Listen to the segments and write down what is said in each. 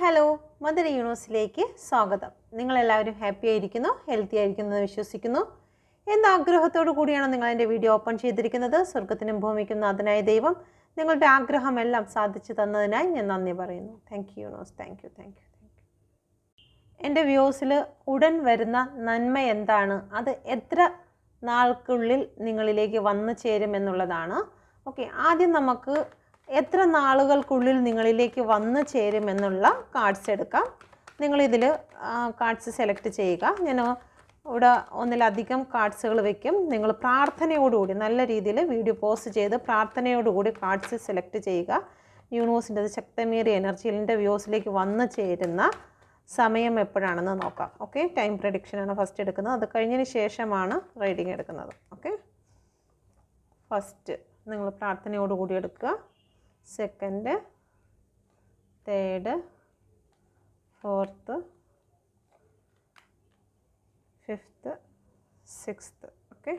Hello mother യൂണിവേഴ്സിലേക്ക് സ്വാഗതം. നിങ്ങളെല്ലാവരും happy ആയിരിക്കുന്നു, ഹെൽത്തി ആയിരിക്കുന്നു എന്ന് വിശ്വസിക്കുന്നു. എന്താഗ്രഹത്തോടു കൂടിയാണ് നിങ്ങൾ എൻ്റെ വീഡിയോ ഓപ്പൺ ചെയ്തിരിക്കുന്നത്. സ്വർഗത്തിനും ഭൂമിക്കും നാഥനായ ദൈവം നിങ്ങളുടെ ആഗ്രഹമെല്ലാം സാധിച്ചു തന്നതിനായി ഞാൻ നന്ദി പറയുന്നു. Thank you universe, thank you. എൻ്റെ വ്യൂസിൽ ഉടൻ വരുന്ന നന്മ എന്താണ്, അത് എത്ര നാൾക്കുള്ളിൽ നിങ്ങളിലേക്ക് വന്നു ചേരുമെന്നുള്ളതാണ്. ഓക്കെ, ആദ്യം നമുക്ക് എത്ര നാളുകൾക്കുള്ളിൽ നിങ്ങളിലേക്ക് വന്നു ചേരുമെന്നുള്ള കാർഡ്സ് എടുക്കാം. നിങ്ങളിതിൽ കാർഡ്സ് സെലക്ട് ചെയ്യുക. ഞാൻ ഇവിടെ ഒന്നിലധികം കാർഡ്സുകൾ വയ്ക്കും. നിങ്ങൾ പ്രാർത്ഥനയോടുകൂടി നല്ല രീതിയിൽ വീഡിയോ പോസ്റ്റ് ചെയ്ത് പ്രാർത്ഥനയോടുകൂടി കാർഡ്സ് സെലക്ട് ചെയ്യുക. യൂണിവേഴ്സിൻ്റെ ശക്തമേറിയ എനർജി എൻ്റെ വ്യൂസിലേക്ക് വന്നു ചേരുന്ന സമയം എപ്പോഴാണെന്ന് നോക്കാം. ഓക്കെ, ടൈം പ്രഡിക്ഷനാണ് ഫസ്റ്റ് എടുക്കുന്നത്. അത് കഴിഞ്ഞതിന് ശേഷമാണ് റീഡിങ് എടുക്കുന്നത്. ഓക്കെ, ഫസ്റ്റ് നിങ്ങൾ പ്രാർത്ഥനയോടുകൂടി എടുക്കുക. Second, third, fourth, fifth, sixth. Okay,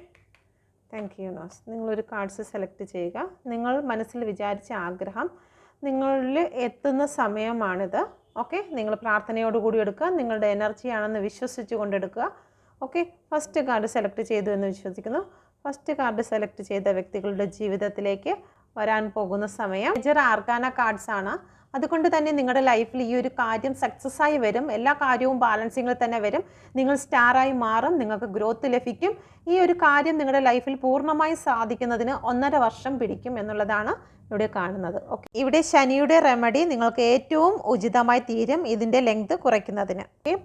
thank you universe. നിങ്ങളൊരു കാർഡ്സ് സെലക്ട് ചെയ്യുക. നിങ്ങൾ മനസ്സിൽ വിചാരിച്ച ആഗ്രഹം നിങ്ങളിൽ എത്തുന്ന സമയമാണിത്. ഓക്കെ, നിങ്ങൾ പ്രാർത്ഥനയോടുകൂടി എടുക്കുക. നിങ്ങളുടെ എനർജിയാണെന്ന് വിശ്വസിച്ച് കൊണ്ടെടുക്കുക. ഓക്കെ, ഫസ്റ്റ് കാർഡ് സെലക്ട് ചെയ്തു എന്ന് വിശ്വസിക്കുന്നു. ഫസ്റ്റ് കാർഡ് സെലക്ട് ചെയ്ത വ്യക്തികളുടെ ജീവിതത്തിലേക്ക് വരാൻ പോകുന്ന സമയം മേജർ ആർക്കാന കാർഡ്സ് ആണ്. അതുകൊണ്ട് തന്നെ നിങ്ങളുടെ ലൈഫിൽ ഈ ഒരു കാര്യം സക്സസ് ആയി വരും. എല്ലാ കാര്യവും ബാലൻസിങ്ങിൽ തന്നെ വരും. നിങ്ങൾ സ്റ്റാറായി മാറും. നിങ്ങൾക്ക് ഗ്രോത്ത് ലഭിക്കും. ഈ ഒരു കാര്യം നിങ്ങളുടെ ലൈഫിൽ പൂർണ്ണമായി സാധിക്കുന്നതിന് 1.5 വർഷം പിടിക്കും എന്നുള്ളതാണ് ഇവിടെ കാണുന്നത്. ഓക്കെ, ഇവിടെ ശനിയുടെ റെമഡി നിങ്ങൾക്ക് ഏറ്റവും ഉചിതമായി തീരും ഇതിൻ്റെ ലെങ്ത് കുറയ്ക്കുന്നതിന്. ഓക്കെ,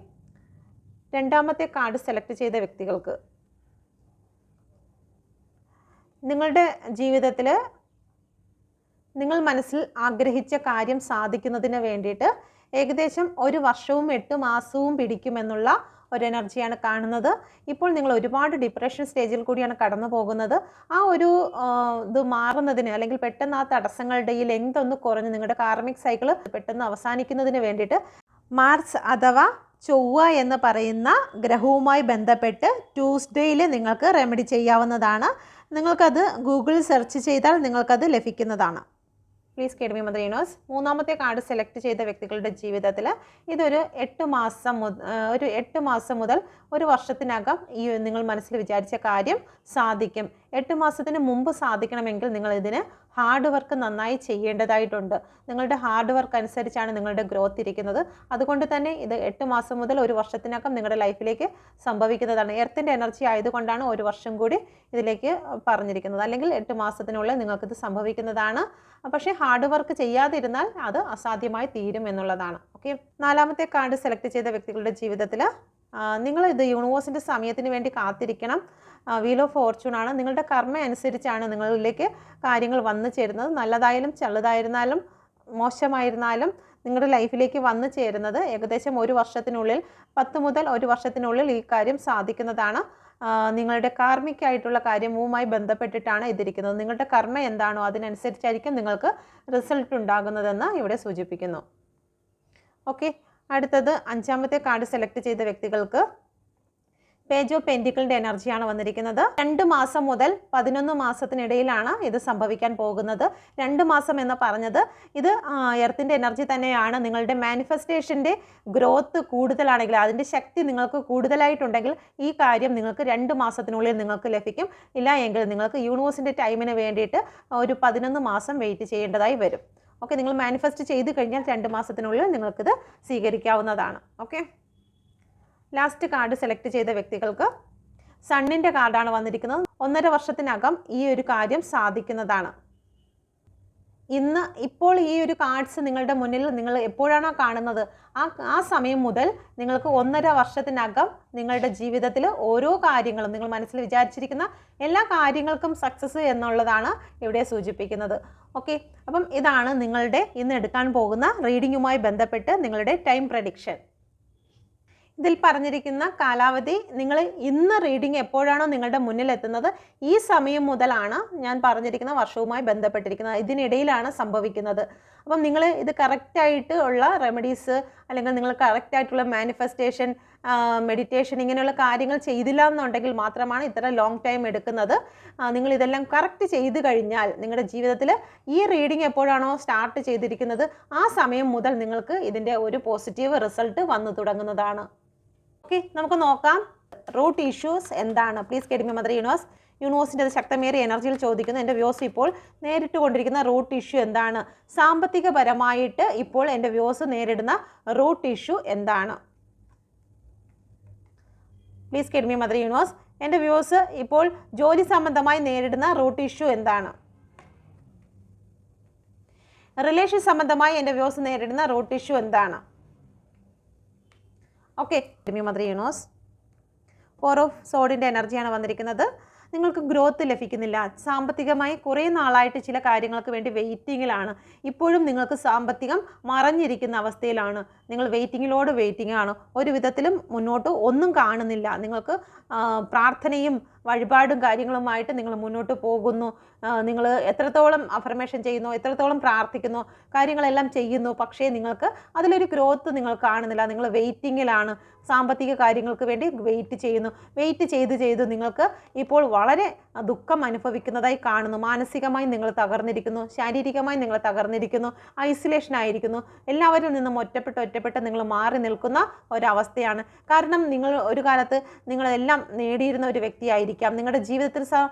രണ്ടാമത്തെ കാർഡ് സെലക്ട് ചെയ്ത വ്യക്തികൾക്ക് നിങ്ങളുടെ ജീവിതത്തിൽ നിങ്ങൾ മനസ്സിൽ ആഗ്രഹിച്ച കാര്യം സാധിക്കുന്നതിന് വേണ്ടിയിട്ട് ഏകദേശം 1 വർഷവും 8 മാസവും പിടിക്കുമെന്നുള്ള ഒരു എനർജിയാണ് കാണുന്നത്. ഇപ്പോൾ നിങ്ങൾ ഒരുപാട് ഡിപ്രഷൻ സ്റ്റേജിൽ കൂടിയാണ് കടന്നു പോകുന്നത്. ആ ഒരു ഇത് മാറുന്നതിന് അല്ലെങ്കിൽ പെട്ടെന്ന് ആ തടസ്സങ്ങളുടെ ഈ ലെങ്ത് ഒന്ന് കുറഞ്ഞ് നിങ്ങളുടെ കാർമിക് സൈക്കിൾ പെട്ടെന്ന് അവസാനിക്കുന്നതിന് വേണ്ടിയിട്ട് മാർസ് അഥവാ ചൊവ്വ എന്ന് പറയുന്ന ഗ്രഹവുമായി ബന്ധപ്പെട്ട് ട്യൂസ്ഡേയിൽ നിങ്ങൾക്ക് റെമഡി ചെയ്യാവുന്നതാണ്. നിങ്ങൾക്കത് ഗൂഗിളിൽ സെർച്ച് ചെയ്താൽ നിങ്ങൾക്കത് ലഭിക്കുന്നതാണ്. Please കേഡ് me mother universe. മൂന്നാമത്തെ കാർഡ് സെലക്ട് ചെയ്ത വ്യക്തികളുടെ ജീവിതത്തിൽ ഇതൊരു 8 മാസം മുതൽ 1 വർഷത്തിനകം ഈ നിങ്ങൾ മനസ്സിൽ വിചാരിച്ച കാര്യം സാധിക്കും. 8 മാസത്തിന് മുമ്പ് സാധിക്കണമെങ്കിൽ നിങ്ങൾ ഇതിന് ഹാർഡ് വർക്ക് നന്നായി ചെയ്യേണ്ടതായിട്ടുണ്ട്. നിങ്ങളുടെ ഹാർഡ് വർക്ക് അനുസരിച്ചാണ് നിങ്ങളുടെ ഗ്രോത്ത് ഇരിക്കുന്നത്. അതുകൊണ്ട് തന്നെ ഇത് 8 മാസം മുതൽ 1 വർഷത്തിനകം നിങ്ങളുടെ ലൈഫിലേക്ക് സംഭവിക്കുന്നതാണ്. എർത്തിൻ്റെ എനർജി ആയതുകൊണ്ടാണ് 1 വർഷം കൂടി ഇതിലേക്ക് പറഞ്ഞിരിക്കുന്നത്. അല്ലെങ്കിൽ 8 മാസത്തിനുള്ളിൽ നിങ്ങൾക്കിത് സംഭവിക്കുന്നതാണ്. പക്ഷേ ഹാർഡ് വർക്ക് ചെയ്യാതിരുന്നാൽ അത് അസാധ്യമായി തീരും എന്നുള്ളതാണ്. ഓക്കെ, നാലാമത്തെ കാർഡ് സെലക്ട് ചെയ്ത വ്യക്തികളുടെ ജീവിതത്തിൽ നിങ്ങൾ ഇത് യൂണിവേഴ്സിൻ്റെ സമയത്തിന് വേണ്ടി കാത്തിരിക്കണം. വീൽ ഓഫ് ഫോർച്യൂൺ ആണ്. നിങ്ങളുടെ കർമ്മ അനുസരിച്ചാണ് നിങ്ങളിലേക്ക് കാര്യങ്ങൾ വന്നു ചേരുന്നത്. നല്ലതായാലും ചെറുതായിരുന്നാലും മോശമായിരുന്നാലും നിങ്ങളുടെ ലൈഫിലേക്ക് വന്നു ചേരുന്നത് ഏകദേശം 1 വർഷത്തിനുള്ളിൽ 10 മുതൽ 1 വർഷത്തിനുള്ളിൽ ഈ കാര്യം സാധിക്കുന്നതാണ്. നിങ്ങളുടെ കാർമികമായിട്ടുള്ള കാര്യവുമായി ബന്ധപ്പെട്ടിട്ടാണ് ഇതിരിക്കുന്നത്. നിങ്ങളുടെ കർമ്മ എന്താണോ അതിനനുസരിച്ചായിരിക്കും നിങ്ങൾക്ക് റിസൾട്ട് ഉണ്ടാകുന്നതെന്ന് ഇവിടെ സൂചിപ്പിക്കുന്നു. ഓക്കെ, അടുത്തത് 5ാമത്തെ കാർഡ് സെലക്ട് ചെയ്ത വ്യക്തികൾക്ക് പേജ് ഓഫ് പെൻറ്റിക്കിളിൻ്റെ എനർജിയാണ് വന്നിരിക്കുന്നത്. 2 മാസം മുതൽ 11 മാസത്തിനിടയിലാണ് ഇത് സംഭവിക്കാൻ പോകുന്നത്. 2 മാസം എന്ന് പറഞ്ഞത് ഇത് എർത്തിൻ്റെ എനർജി തന്നെയാണ്. നിങ്ങളുടെ മാനിഫെസ്റ്റേഷൻ്റെ ഗ്രോത്ത് കൂടുതലാണെങ്കിൽ, അതിൻ്റെ ശക്തി നിങ്ങൾക്ക് കൂടുതലായിട്ടുണ്ടെങ്കിൽ ഈ കാര്യം നിങ്ങൾക്ക് 2 മാസത്തിനുള്ളിൽ നിങ്ങൾക്ക് ലഭിക്കും. ഇല്ല എങ്കിൽ നിങ്ങൾക്ക് യൂണിവേഴ്സിൻ്റെ ടൈമിന് വേണ്ടിയിട്ട് ഒരു 11 മാസം വെയിറ്റ് ചെയ്യേണ്ടതായി വരും. ഓക്കെ, നിങ്ങൾ മാനിഫെസ്റ്റ് ചെയ്ത് കഴിഞ്ഞാൽ 2 മാസത്തിനുള്ളിൽ നിങ്ങൾക്കിത് സ്വീകരിക്കാവുന്നതാണ്. ഓക്കെ, ലാസ്റ്റ് കാർഡ് സെലക്ട് ചെയ്ത വ്യക്തികൾക്ക് സണ്ണിൻ്റെ കാർഡാണ് വന്നിരിക്കുന്നത്. 1.5 വർഷത്തിനകം ഈ ഒരു കാര്യം സാധിക്കുന്നതാണ്. ഇപ്പോൾ ഈ ഒരു കാർഡ്സ് നിങ്ങളുടെ മുന്നിൽ നിങ്ങൾ എപ്പോഴാണോ കാണുന്നത് ആ സമയം മുതൽ നിങ്ങൾക്ക് 1.5 വർഷത്തിനകം നിങ്ങളുടെ ജീവിതത്തിൽ ഓരോ കാര്യങ്ങളും നിങ്ങൾ മനസ്സിൽ വിചാരിച്ചിരിക്കുന്ന എല്ലാ കാര്യങ്ങൾക്കും സക്സസ് എന്നുള്ളതാണ് ഇവിടെ സൂചിപ്പിക്കുന്നത്. ഓക്കെ, അപ്പം ഇതാണ് നിങ്ങളുടെ ഇന്ന് എടുക്കാൻ പോകുന്ന റീഡിങ്ങുമായി ബന്ധപ്പെട്ട് നിങ്ങളുടെ ടൈം പ്രഡിക്ഷൻ. ഇതിൽ പറഞ്ഞിരിക്കുന്ന കാലാവധി നിങ്ങൾ ഇന്ന് റീഡിങ് എപ്പോഴാണോ നിങ്ങളുടെ മുന്നിൽ എത്തുന്നത് ഈ സമയം മുതലാണ് ഞാൻ പറഞ്ഞിരിക്കുന്ന വർഷവുമായി ബന്ധപ്പെട്ടിരിക്കുന്നത്. ഇതിനിടയിലാണ് സംഭവിക്കുന്നത്. അപ്പം നിങ്ങൾ ഇത് കറക്റ്റായിട്ട് ഉള്ള റെമഡീസ് അല്ലെങ്കിൽ നിങ്ങൾ കറക്റ്റായിട്ടുള്ള മാനിഫെസ്റ്റേഷൻ മെഡിറ്റേഷൻ ഇങ്ങനെയുള്ള കാര്യങ്ങൾ ചെയ്തില്ല എന്നുണ്ടെങ്കിൽ മാത്രമാണ് ഇത്ര ലോങ് ടൈം എടുക്കുന്നത്. നിങ്ങൾ ഇതെല്ലാം കറക്റ്റ് ചെയ്ത് കഴിഞ്ഞാൽ നിങ്ങളുടെ ജീവിതത്തിൽ ഈ റീഡിംഗ് എപ്പോഴാണോ സ്റ്റാർട്ട് ചെയ്തിരിക്കുന്നത് ആ സമയം മുതൽ നിങ്ങൾക്ക് ഇതിൻ്റെ ഒരു പോസിറ്റീവ് റിസൾട്ട് വന്നു തുടങ്ങുന്നതാണ്. ഓക്കെ, നമുക്ക് നോക്കാം റൂട്ട് ഇഷ്യൂസ് എന്താണ്. Please get me mother universe. യൂണിവേഴ്സിൻ്റെ ശക്തമേറിയ എനർജിയിൽ ചോദിക്കുന്നു, എൻ്റെ വ്യൂസ് ഇപ്പോൾ നേരിട്ട് കൊണ്ടിരിക്കുന്ന റൂട്ട് ഇഷ്യൂ എന്താണ്? സാമ്പത്തികപരമായിട്ട് ഇപ്പോൾ എൻ്റെ വ്യൂസ് നേരിടുന്ന റൂട്ട് ഇഷ്യൂ എന്താണ്? Please get me mother universe. എൻ്റെ വ്യൂസ് ഇപ്പോൾ ജോലി സംബന്ധമായി നേരിടുന്ന റൂട്ട് ഇഷ്യൂ എന്താണ്? റിലേഷൻ സംബന്ധമായി എൻ്റെ വ്യൂസ് നേരിടുന്ന റൂട്ട് ഇഷ്യൂ എന്താണ്? Okay, get me mother universe. 4 of സോഡിൻ്റെ എനർജിയാണ് വന്നിരിക്കുന്നത്. നിങ്ങൾക്ക് ഗ്രോത്ത് ലഭിക്കുന്നില്ല. സാമ്പത്തികമായി കുറേ നാളായിട്ട് ചില കാര്യങ്ങൾക്ക് വേണ്ടി വെയിറ്റിങ്ങിലാണ്. ഇപ്പോഴും നിങ്ങൾക്ക് സാമ്പത്തികം മറഞ്ഞിരിക്കുന്ന അവസ്ഥയിലാണ്. നിങ്ങൾ വെയിറ്റിംഗ് ആണ്. ഒരു വിധത്തിലും മുന്നോട്ട് ഒന്നും കാണുന്നില്ല. നിങ്ങൾക്ക് പ്രാർത്ഥനയും വഴിപാടും കാര്യങ്ങളുമായിട്ട് നിങ്ങൾ മുന്നോട്ട് പോകുന്നു. നിങ്ങൾ എത്രത്തോളം അഫർമേഷൻ ചെയ്യുന്നു, എത്രത്തോളം പ്രാർത്ഥിക്കുന്നു, കാര്യങ്ങളെല്ലാം ചെയ്യുന്നു. പക്ഷേ നിങ്ങൾക്ക് അതിലൊരു ഗ്രോത്ത് നിങ്ങൾ കാണുന്നില്ല. നിങ്ങൾ വെയിറ്റിങ്ങിലാണ്. സാമ്പത്തിക കാര്യങ്ങൾക്ക് വേണ്ടി വെയിറ്റ് ചെയ്യുന്നു. വെയിറ്റ് ചെയ്ത് നിങ്ങൾക്ക് ഇപ്പോൾ വളരെ ദുഃഖം അനുഭവിക്കുന്നതായി കാണുന്നു. മാനസികമായി നിങ്ങൾ തകർന്നിരിക്കുന്നു, ശാരീരികമായി നിങ്ങൾ തകർന്നിരിക്കുന്നു, ഐസൊലേഷൻ ആയിരിക്കുന്നു. എല്ലാവരിൽ നിന്നും ഒറ്റപ്പെട്ട് നിങ്ങൾ മാറി നിൽക്കുന്ന ഒരവസ്ഥയാണ്. കാരണം നിങ്ങൾ ഒരു കാലത്ത് നിങ്ങളെല്ലാം നേടിയിരുന്ന ഒരു വ്യക്തിയായിരിക്കാം. നിങ്ങളുടെ ജീവിതത്തിൽ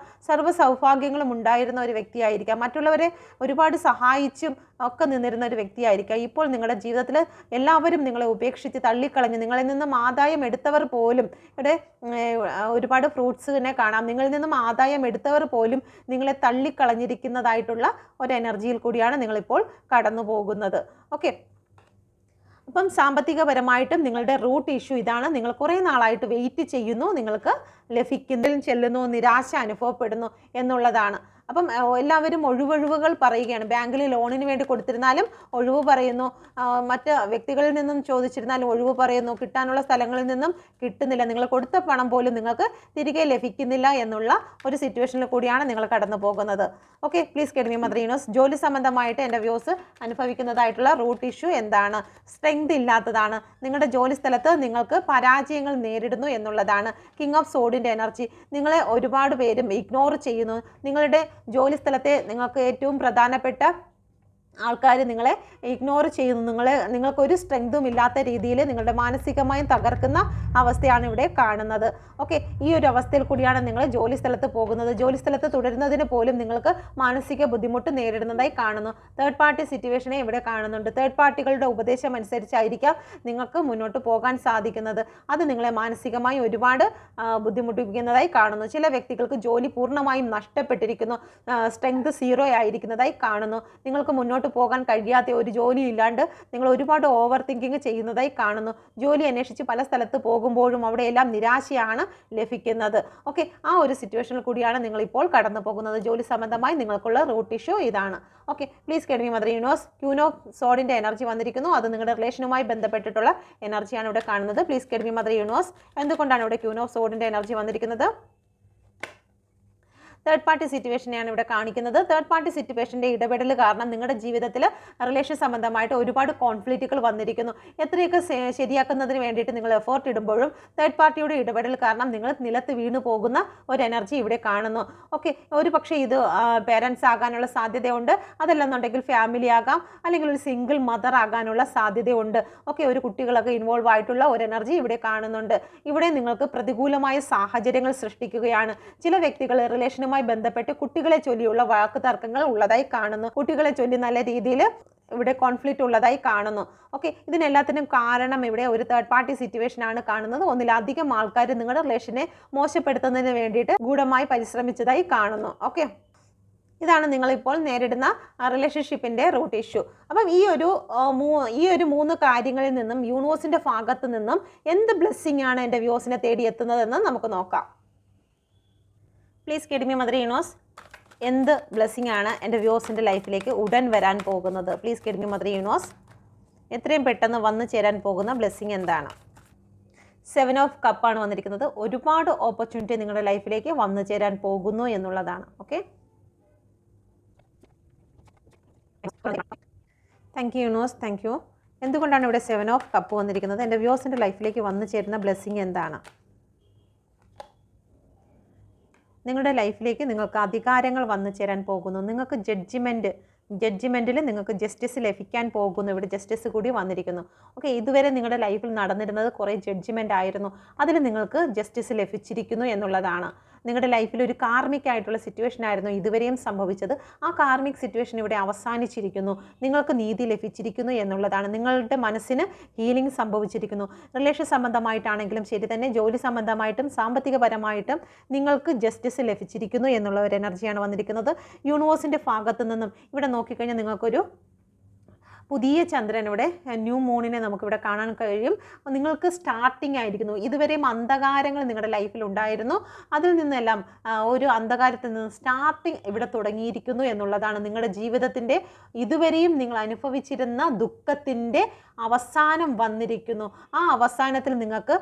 സർവ്വ സൗഭാഗ്യങ്ങളും ഉണ്ടായിരുന്ന ഒരു വ്യക്തിയായിരിക്കാം. മറ്റുള്ളവരെ ഒരുപാട് സഹായിച്ചും ഒക്കെ നിന്നിരുന്ന ഒരു വ്യക്തിയായിരിക്കാം. ഇപ്പോൾ നിങ്ങളുടെ ജീവിതത്തിൽ എല്ലാവരും നിങ്ങളെ ഉപേക്ഷിച്ച് തള്ളിക്കളഞ്ഞ് നിങ്ങളിൽ നിന്നും ആദായം എടുത്തവർ പോലും, ഇവിടെ ഒരുപാട് ഫ്രൂട്ട്സിനെ കാണാം, നിങ്ങളിൽ നിന്നും ആദായം എടുത്തവർ പോലും നിങ്ങളെ തള്ളിക്കളഞ്ഞിരിക്കുന്നതായിട്ടുള്ള ഒരു എനർജിയിൽ കൂടിയാണ് നിങ്ങളിപ്പോൾ കടന്നു പോകുന്നത്. ഓക്കെ, അപ്പം സാമ്പത്തികപരമായിട്ടും നിങ്ങളുടെ റൂട്ട് ഇഷ്യൂ ഇതാണ്. നിങ്ങൾ കുറേ നാളായിട്ട് വെയിറ്റ് ചെയ്യുന്നു, നിങ്ങൾക്ക് ലഭിക്കുന്നതിൽ ചെല്ലുന്നു, നിരാശ അനുഭവപ്പെടുന്നു എന്നുള്ളതാണ്. അപ്പം എല്ലാവരും ഒഴിവൊഴിവുകൾ പറയുകയാണ്. ബാങ്കിൽ ലോണിന് വേണ്ടി കൊടുത്തിരുന്നാലും ഒഴിവ് പറയുന്നു, മറ്റ് വ്യക്തികളിൽ നിന്നും ചോദിച്ചിരുന്നാലും ഒഴിവ് പറയുന്നു, കിട്ടാനുള്ള സ്ഥലങ്ങളിൽ നിന്നും കിട്ടുന്നില്ല, നിങ്ങൾ കൊടുത്ത പണം പോലും നിങ്ങൾക്ക് തിരികെ ലഭിക്കുന്നില്ല എന്നുള്ള ഒരു സിറ്റുവേഷനിൽ കൂടിയാണ് നിങ്ങൾ കടന്നു പോകുന്നത്. Okay, please get me mother universe. ജോലി സംബന്ധമായിട്ട് എൻ്റെ വ്യൂസ് അനുഭവിക്കുന്നതായിട്ടുള്ള റൂട്ട് ഇഷ്യൂ എന്താണ്? സ്ട്രെങ്ത് ഇല്ലാത്തതാണ്. നിങ്ങളുടെ ജോലി സ്ഥലത്ത് നിങ്ങൾക്ക് പരാജയങ്ങൾ നേരിടുന്നു എന്നുള്ളതാണ്. കിങ് ഓഫ് സോഡിൻ്റെ എനർജി. നിങ്ങളെ ഒരുപാട് പേരും ഇഗ്നോർ ചെയ്യുന്നു. നിങ്ങളുടെ ജോലി സ്ഥലത്തെ നിങ്ങൾക്ക് ഏറ്റവും പ്രധാനപ്പെട്ട ആൾക്കാർ നിങ്ങളെ ഇഗ്നോർ ചെയ്യുന്നു. നിങ്ങൾക്കൊരു സ്ട്രെങ്തും ഇല്ലാത്ത രീതിയിൽ നിങ്ങളുടെ മാനസികമായും തകർക്കുന്ന അവസ്ഥയാണ് ഇവിടെ കാണുന്നത്. ഓക്കെ, ഈ ഒരു അവസ്ഥയിൽ കൂടിയാണ് നിങ്ങൾ ജോലി സ്ഥലത്ത് പോകുന്നത്. ജോലി സ്ഥലത്ത് തുടരുന്നതിന് പോലും നിങ്ങൾക്ക് മാനസിക ബുദ്ധിമുട്ട് നേരിടുന്നതായി കാണുന്നു. തേർഡ് പാർട്ടി സിറ്റുവേഷനെ ഇവിടെ കാണുന്നുണ്ട്. തേർഡ് പാർട്ടികളുടെ ഉപദേശം അനുസരിച്ചായിരിക്കാം നിങ്ങൾക്ക് മുന്നോട്ട് പോകാൻ സാധിക്കുന്നത്. അത് നിങ്ങളെ മാനസികമായി ഒരുപാട് ബുദ്ധിമുട്ടിപ്പിക്കുന്നതായി കാണുന്നു. ചില വ്യക്തികൾക്ക് ജോലി പൂർണ്ണമായും നഷ്ടപ്പെട്ടിരിക്കുന്നു, സ്ട്രെങ്ത് 0 ആയിരിക്കുന്നതായി കാണുന്നു. നിങ്ങൾക്ക് മുന്നോട്ട് പോകാൻ കഴിയാത്ത ഒരു ജോലി ഇല്ലാണ്ട് നിങ്ങൾ ഒരുപാട് ഓവർ തിങ്കിങ് ചെയ്യുന്നതായി കാണുന്നു. ജോലി അന്വേഷിച്ച് പല സ്ഥലത്ത് പോകുമ്പോഴും അവിടെയെല്ലാം നിരാശയാണ് ലഭിക്കുന്നത്. ഓക്കെ, ആ ഒരു സിറ്റുവേഷനിൽ കൂടിയാണ് നിങ്ങളിപ്പോൾ കടന്നു പോകുന്നത്. ജോലി സംബന്ധമായി നിങ്ങൾക്കുള്ള റൂട്ട് ഇഷ്യൂ ഇതാണ്. Okay, please get me mother universe. Queen of സോഡിൻ്റെ എനർജി വന്നിരിക്കുന്നു. അത് നിങ്ങളുടെ റിലേഷനുമായി ബന്ധപ്പെട്ടിട്ടുള്ള എനർജിയാണ് ഇവിടെ കാണുന്നത്. Please get me mother universe. എന്തുകൊണ്ടാണ് ഇവിടെ ക്യൂൻ ഓഫ് സോഡിൻ്റെ എനർജി വന്നിരിക്കുന്നത്? തേർഡ് പാർട്ടി സിറ്റുവേഷനെയാണ് ഇവിടെ കാണിക്കുന്നത്. തേർഡ് പാർട്ടി സിറ്റുവേഷൻ്റെ ഇടപെടൽ കാരണം നിങ്ങളുടെ ജീവിതത്തിൽ റിലേഷൻ സംബന്ധമായിട്ട് ഒരുപാട് കോൺഫ്ലിക്റ്റുകൾ വന്നിരിക്കുന്നു. എത്രയൊക്കെ ശരിയാക്കുന്നതിന് വേണ്ടിയിട്ട് നിങ്ങൾ എഫേർട്ട് ഇടുമ്പോഴും തേർഡ് പാർട്ടിയുടെ ഇടപെടൽ കാരണം നിങ്ങൾ നിലത്ത് വീണു പോകുന്ന ഒരു എനർജി ഇവിടെ കാണുന്നു. ഓക്കെ, ഒരു പക്ഷേ ഇത് പേരൻസ് ആകാനുള്ള സാധ്യതയുണ്ട്, അതല്ലെന്നുണ്ടെങ്കിൽ ഫാമിലി ആകാം, അല്ലെങ്കിൽ ഒരു സിംഗിൾ മദർ ആകാനുള്ള സാധ്യതയുണ്ട്. ഓക്കെ, ഒരു കുട്ടികളൊക്കെ ഇൻവോൾവ് ആയിട്ടുള്ള ഒരു എനർജി ഇവിടെ കാണുന്നുണ്ട്. ഇവിടെ നിങ്ങൾക്ക് പ്രതികൂലമായ സാഹചര്യങ്ങൾ സൃഷ്ടിക്കുകയാണ്. ചില വ്യക്തികൾ റിലേഷനുമായി ബന്ധപ്പെട്ട് കുട്ടികളെ ചൊല്ലിയുള്ള വാക്ക് തർക്കങ്ങൾ ഉള്ളതായി കാണുന്നു. കുട്ടികളെ ചൊല്ലി നല്ല രീതിയിൽ ഇവിടെ കോൺഫ്ലിക്റ്റ് ഉള്ളതായി കാണുന്നു. ഓക്കെ, ഇതിനെല്ലാത്തിനും കാരണം ഇവിടെ ഒരു തേർഡ് പാർട്ടി സിറ്റുവേഷൻ ആണ് കാണുന്നത്. ഒന്നിലധികം ആൾക്കാർ നിങ്ങളുടെ റിലേഷനെ മോശപ്പെടുത്തുന്നതിന് വേണ്ടിയിട്ട് ഗൂഢമായി പരിശ്രമിച്ചതായി കാണുന്നു. ഓക്കെ, ഇതാണ് നിങ്ങളിപ്പോൾ നേരിടുന്ന റിലേഷൻഷിപ്പിൻ്റെ റൂട്ട് ഇഷ്യൂ. അപ്പം ഈ ഒരു 3 കാര്യങ്ങളിൽ നിന്നും യൂണിവേഴ്സിൻ്റെ ഭാഗത്ത് നിന്നും എന്ത് ബ്ലെസ്സിങ് ആണ് എൻ്റെ വ്യൂസിനെ തേടി എത്തുന്നതെന്ന് നമുക്ക് നോക്കാം. Please get me mother universe. എന്ത് ബ്ലെസ്സിങ് ആണ് എൻ്റെ വ്യൂസിൻ്റെ ലൈഫിലേക്ക് ഉടൻ വരാൻ പോകുന്നത്? Please get me mother universe. എത്രയും പെട്ടെന്ന് വന്നു ചേരാൻ പോകുന്ന ബ്ലെസ്സിങ് എന്താണ്? 7 ഓഫ് കപ്പാണ് വന്നിരിക്കുന്നത്. ഒരുപാട് ഓപ്പർച്യൂണിറ്റി നിങ്ങളുടെ ലൈഫിലേക്ക് വന്നു ചേരാൻ പോകുന്നു എന്നുള്ളതാണ്. Okay, thank you universe, thank you. എന്തുകൊണ്ടാണ് ഇവിടെ 7 ഓഫ് കപ്പ് വന്നിരിക്കുന്നത്? എൻ്റെ വ്യൂവേഴ്സിൻ്റെ ലൈഫിലേക്ക് വന്നു ചേരുന്ന ബ്ലെസ്സിങ് എന്താണ്? നിങ്ങളുടെ ലൈഫിലേക്ക് നിങ്ങൾക്ക് അധികാരങ്ങൾ വന്നു ചേരാൻ പോകുന്നു. നിങ്ങൾക്ക് ജഡ്ജിമെൻറ്റിൽ നിങ്ങൾക്ക് ജസ്റ്റിസ് ലഭിക്കാൻ പോകുന്നു. ഇവിടെ ജസ്റ്റിസ് കൂടി വന്നിരിക്കുന്നു. ഓക്കെ, ഇതുവരെ നിങ്ങളുടെ ലൈഫിൽ നടന്നിരുന്നത് കുറേ ജഡ്ജിമെൻ്റ് ആയിരുന്നു. അതിൽ നിങ്ങൾക്ക് ജസ്റ്റിസ് ലഭിച്ചിരിക്കുന്നു എന്നുള്ളതാണ്. നിങ്ങളുടെ ലൈഫിൽ ഒരു കാർമിക് ആയിട്ടുള്ള സിറ്റുവേഷൻ ആയിരുന്നു ഇതുവരെയും സംഭവിച്ചത്. ആ കാർമിക് സിറ്റുവേഷൻ ഇവിടെ അവസാനിച്ചിരിക്കുന്നു. നിങ്ങൾക്ക് നീതി ലഭിച്ചിരിക്കുന്നു എന്നുള്ളതാണ്. നിങ്ങളുടെ മനസ്സിന് ഹീലിംഗ് സംഭവിച്ചിരിക്കുന്നു. റിലേഷൻ സംബന്ധമായിട്ടാണെങ്കിലും ശരി തന്നെ, ജോലി സംബന്ധമായിട്ടും സാമ്പത്തികപരമായിട്ടും നിങ്ങൾക്ക് ജസ്റ്റിസ് ലഭിച്ചിരിക്കുന്നു എന്നുള്ള ഒരു എനർജിയാണ് വന്നിരിക്കുന്നത്. യൂണിവേഴ്സിൻ്റെ ഭാഗത്തു നിന്നും ഇവിടെ നോക്കിക്കഴിഞ്ഞാൽ നിങ്ങൾക്കൊരു പുതിയ ചന്ദ്രനോടെ ന്യൂ മൂണിനെ നമുക്കിവിടെ കാണാൻ കഴിയും. നിങ്ങൾക്ക് സ്റ്റാർട്ടിംഗ് ആയിരിക്കുന്നു. ഇതുവരെയും അന്ധകാരങ്ങൾ നിങ്ങളുടെ ലൈഫിൽ ഉണ്ടായിരുന്നു. അതിൽ നിന്നെല്ലാം ഒരു അന്ധകാരത്തിൽ നിന്ന് സ്റ്റാർട്ടിങ് ഇവിടെ തുടങ്ങിയിരിക്കുന്നു എന്നുള്ളതാണ്. നിങ്ങളുടെ ജീവിതത്തിൻ്റെ ഇതുവരെയും നിങ്ങൾ അനുഭവിച്ചിരുന്ന ദുഃഖത്തിൻ്റെ അവസാനം വന്നിരിക്കുന്നു. ആ അവസാനത്തിൽ നിങ്ങൾക്ക്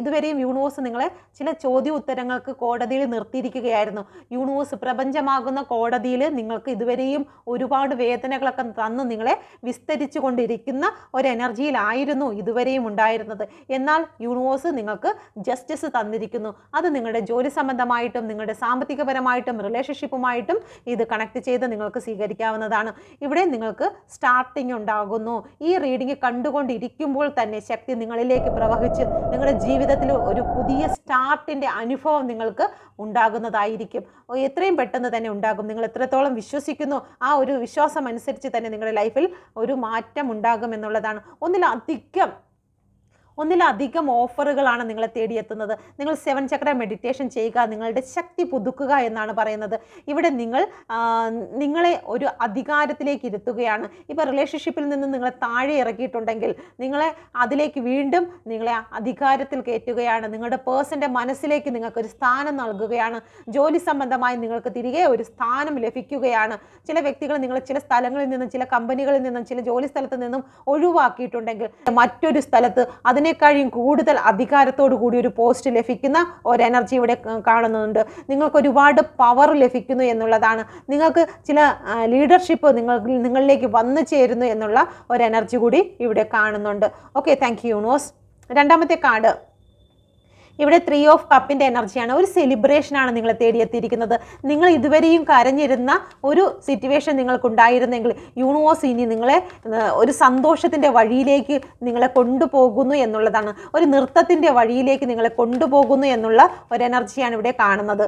ഇതുവരെയും യൂണിവേഴ്സ് നിങ്ങളെ ചില ചോദ്യ ഉത്തരങ്ങൾക്ക് കോടതിയിൽ നിർത്തിയിരിക്കുകയായിരുന്നു. യൂണിവേഴ്സ് പ്രപഞ്ചമാകുന്ന കോടതിയിൽ നിങ്ങൾക്ക് ഇതുവരെയും ഒരുപാട് വേദനകളൊക്കെ തന്ന് നിങ്ങളെ വിസ്തരിച്ചു കൊണ്ടിരിക്കുന്ന ഒരു എനർജിയിലായിരുന്നു ഇതുവരെയും ഉണ്ടായിരുന്നത്. എന്നാൽ യൂണിവേഴ്സ് നിങ്ങൾക്ക് ജസ്റ്റിസ് തന്നിരിക്കുന്നു. അത് നിങ്ങളുടെ ജോലി സംബന്ധമായിട്ടും നിങ്ങളുടെ സാമ്പത്തികപരമായിട്ടും റിലേഷൻഷിപ്പുമായിട്ടും ഇത് കണക്ട് ചെയ്ത് നിങ്ങൾക്ക് സ്വീകരിക്കാവുന്നതാണ്. ഇവിടെ നിങ്ങൾക്ക് സ്റ്റാർട്ടിങ് ഉണ്ടാകുന്നു. ഈ റീഡിംഗ് കണ്ടുകൊണ്ടിരിക്കുമ്പോൾ തന്നെ ശക്തി നിങ്ങളിലേക്ക് പ്രവഹിച്ച് നിങ്ങളുടെ ജീവിതത്തിൽ ഒരു പുതിയ സ്റ്റാർട്ടിൻ്റെ അനുഭവം നിങ്ങൾക്ക് ഉണ്ടാകുന്നതായിരിക്കും. എത്രയും പെട്ടെന്ന് തന്നെ ഉണ്ടാകും. നിങ്ങൾ എത്രത്തോളം വിശ്വസിക്കുന്നു ആ ഒരു വിശ്വാസം അനുസരിച്ച് തന്നെ നിങ്ങളുടെ ലൈഫിൽ ഒരു മാറ്റം ഉണ്ടാകുമെന്നുള്ളതാണ്. ഒന്നിലധികം ഓഫറുകളാണ് നിങ്ങളെ തേടിയെത്തുന്നത്. നിങ്ങൾ 7 ചക്ര മെഡിറ്റേഷൻ ചെയ്യുക, നിങ്ങളുടെ ശക്തി പുതുക്കുക എന്നാണ് പറയുന്നത്. ഇവിടെ നിങ്ങളെ ഒരു അധികാരത്തിലേക്ക് ഇരുത്തുകയാണ്. ഇപ്പോൾ റിലേഷൻഷിപ്പിൽ നിന്ന് നിങ്ങളെ താഴെ ഇറക്കിയിട്ടുണ്ടെങ്കിൽ നിങ്ങളെ അതിലേക്ക് വീണ്ടും നിങ്ങളെ അധികാരത്തിൽ കയറ്റുകയാണ്. നിങ്ങളുടെ പേഴ്സൻ്റെ മനസ്സിലേക്ക് നിങ്ങൾക്കൊരു സ്ഥാനം നൽകുകയാണ്. ജോലി സംബന്ധമായി നിങ്ങൾക്ക് തിരികെ ഒരു സ്ഥാനം ലഭിക്കുകയാണ്. ചില വ്യക്തികൾ നിങ്ങൾ ചില സ്ഥലങ്ങളിൽ നിന്നും ചില കമ്പനികളിൽ നിന്നും ചില ജോലി സ്ഥലത്ത് നിന്നും ഒഴിവാക്കിയിട്ടുണ്ടെങ്കിൽ മറ്റൊരു സ്ഥലത്ത് അതിനേക്കാളും കൂടുതൽ അധികാരത്തോടു കൂടി ഒരു പോസ്റ്റ് ലഭിക്കുന്ന ഒരു എനർജി ഇവിടെ കാണുന്നുണ്ട്. നിങ്ങൾക്ക് ഒരുപാട് പവർ ലഭിക്കുന്നു എന്നുള്ളതാണ്. നിങ്ങൾക്ക് ചില ലീഡർഷിപ്പ് നിങ്ങളിലേക്ക് വന്നു ചേരുന്നു എന്നുള്ള ഒരു എനർജി കൂടി ഇവിടെ കാണുന്നുണ്ട്. Okay, thank you universe. രണ്ടാമത്തെ കാർഡ് ഇവിടെ 3 ഓഫ് കപ്പിൻ്റെ എനർജിയാണ്. ഒരു സെലിബ്രേഷനാണ് നിങ്ങളെ തേടിയെത്തിയിരിക്കുന്നത്. നിങ്ങൾ ഇതുവരെയും കരഞ്ഞിരുന്ന ഒരു സിറ്റുവേഷൻ നിങ്ങൾക്കുണ്ടായിരുന്നെങ്കിൽ യൂണിവേഴ്സ് ഇനി നിങ്ങളെ ഒരു സന്തോഷത്തിൻ്റെ വഴിയിലേക്ക് നിങ്ങളെ കൊണ്ടുപോകുന്നു എന്നുള്ളതാണ്. ഒരു നൃത്തത്തിൻ്റെ വഴിയിലേക്ക് നിങ്ങളെ കൊണ്ടുപോകുന്നു എന്നുള്ള ഒരു എനർജിയാണ് ഇവിടെ കാണുന്നത്.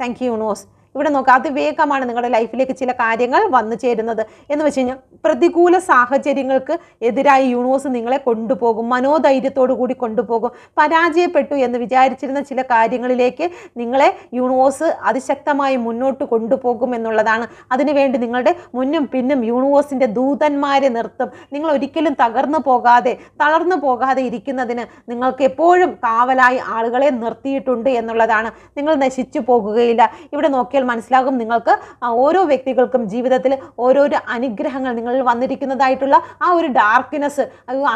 Thank you universe. ഇവിടെ നോക്കുക, അതിവേഗമാണ് നിങ്ങളുടെ ലൈഫിലേക്ക് ചില കാര്യങ്ങൾ വന്നു ചേരുന്നത്. എന്ന് വെച്ച് കഴിഞ്ഞാൽ പ്രതികൂല സാഹചര്യങ്ങൾക്ക് എതിരായി യൂണിവേഴ്സ് നിങ്ങളെ കൊണ്ടുപോകും. മനോധൈര്യത്തോടു കൂടി കൊണ്ടുപോകും. പരാജയപ്പെട്ടു എന്ന് വിചാരിച്ചിരുന്ന ചില കാര്യങ്ങളിലേക്ക് നിങ്ങളെ യൂണിവേഴ്സ് അതിശക്തമായി മുന്നോട്ട് കൊണ്ടുപോകും എന്നുള്ളതാണ്. അതിനുവേണ്ടി നിങ്ങളുടെ മുന്നും പിന്നും യൂണിവേഴ്സിൻ്റെ ദൂതന്മാരെ നിർത്തും. നിങ്ങൾ ഒരിക്കലും തളർന്നു പോകാതെ ഇരിക്കുന്നതിന് നിങ്ങൾക്ക് എപ്പോഴും കാവലായി ആളുകളെ നിർത്തിയിട്ടുണ്ട് എന്നുള്ളതാണ്. നിങ്ങൾ നശിച്ചു പോകുകയില്ല. ഇവിടെ നോക്കിയാൽ മനസ്സിലാകും നിങ്ങൾക്ക് ഓരോ വ്യക്തികൾക്കും ജീവിതത്തിൽ ഓരോരോ അനുഗ്രഹങ്ങൾ നിങ്ങളിൽ വന്നിരിക്കുന്നതായിട്ടുള്ള ആ ഒരു ഡാർക്ക്നെസ്,